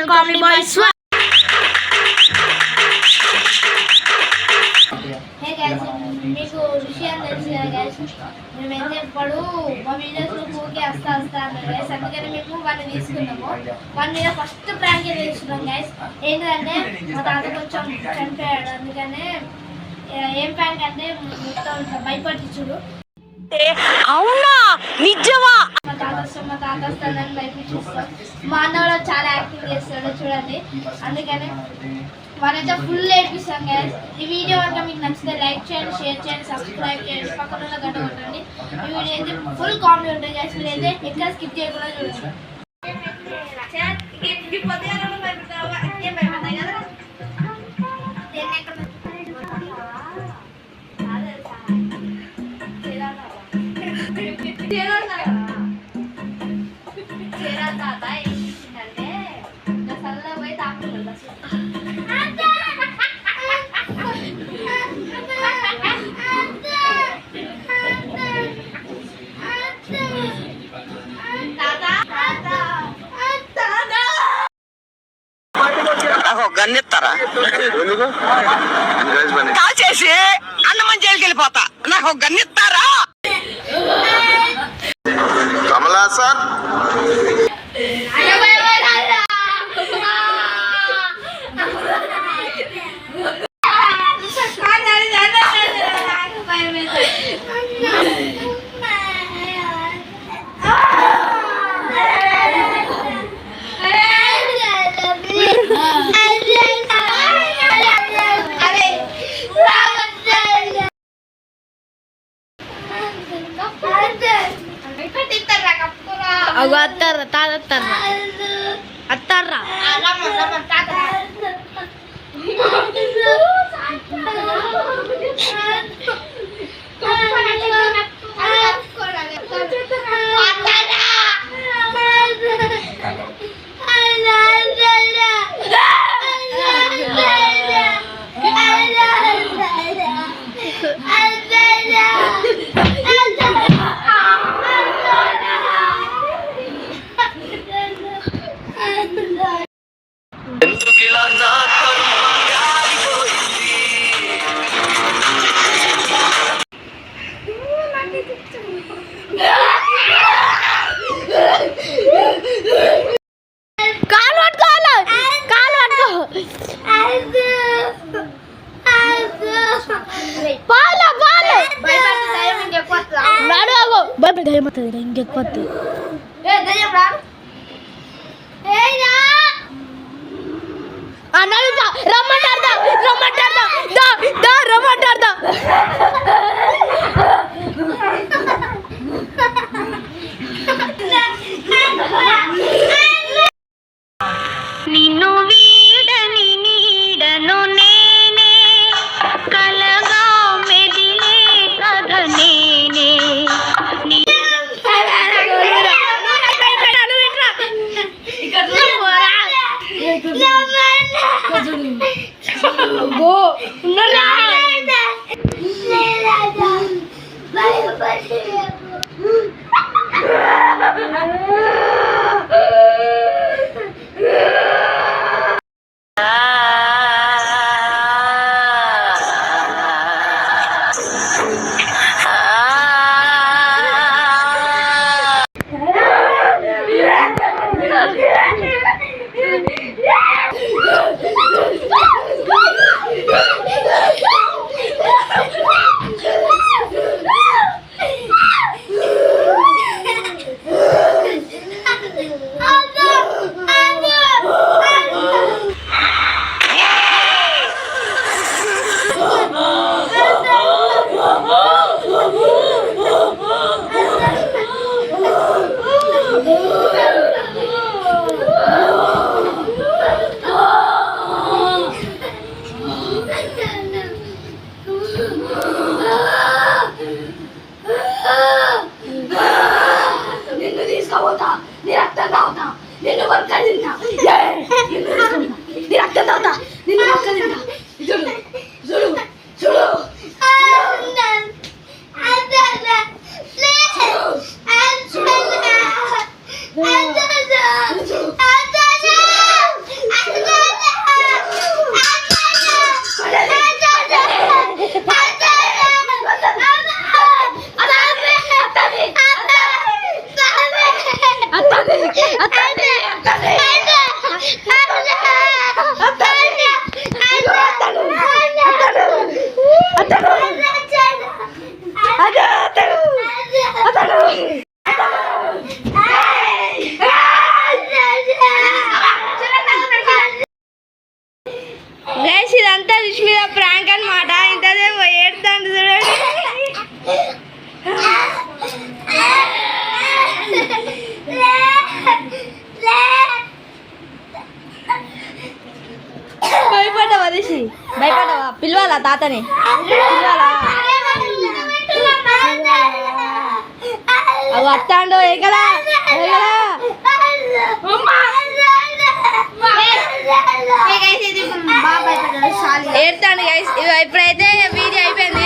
Comedy Boys. Hey guys, మీకు విషయం తెలుసు కదా గైస్, మేమైతే ఇప్పుడు మా వీడియోస్లో ఊరికే వస్తా అన్నారు గైస్. అందుకని మేము వాళ్ళు తీసుకున్నాము. వాళ్ళ మీద ఫస్ట్ ప్రాంక్ తీసుకున్నాం గైస్. ఏంటంటే మా తాత కొంచెం చనిపోయాడు, అందుకనే ఏం ప్రాంక్ అంటే మొత్తం భయపట్టించుడు. అవునా నిజమా? మా తాత వస్తాడని భయపించిస్తాం. మా అన్న చాలా యాక్టింగ్ చేస్తాడు చూడండి. అందుకని వాళ్ళైతే ఫుల్ ఏడిపిస్తాం గైస్. ఈ వీడియో కనుక మీకు నచ్చితే లైక్ చేయండి, షేర్ చేయండి, సబ్స్క్రైబ్ చేయండి, పక్కన ఉన్న గంట కొట్టండి. ఈ వీడియో అయితే ఫుల్ కామెడీ ఉంటుంది గైస్. మీరైతే ఎక్కడ స్కిప్ చేయకుండా చూడండి. గన్నెత్తారా కాల్ చేసి అన్నమని జైలుకి వెళ్ళిపోతా. నాకు గన్నెత్తారా? కమలా సార్ అత్తారా తాతరా అత్తారా ఇంకెక్కువ రమ్మంటారుదా నిన్ను వీడని నీడను నేనే కలగా మెదిలే కథ నేనే. నిన్ను తీసుకపోతా, నీ రక్తం తాగుతా, నిన్ను వర్క తింటా, నీ రక్తం తాగుతా, నిన్ను వర్క తింటా. చూడు చూడు చూడు పిలవాలా తాతని పిలవాలా అవి అత్తాండో ఏకలా ఏడ్తాండి గైస్ ఇప్పుడైతే వీడియో అయిపోయింది.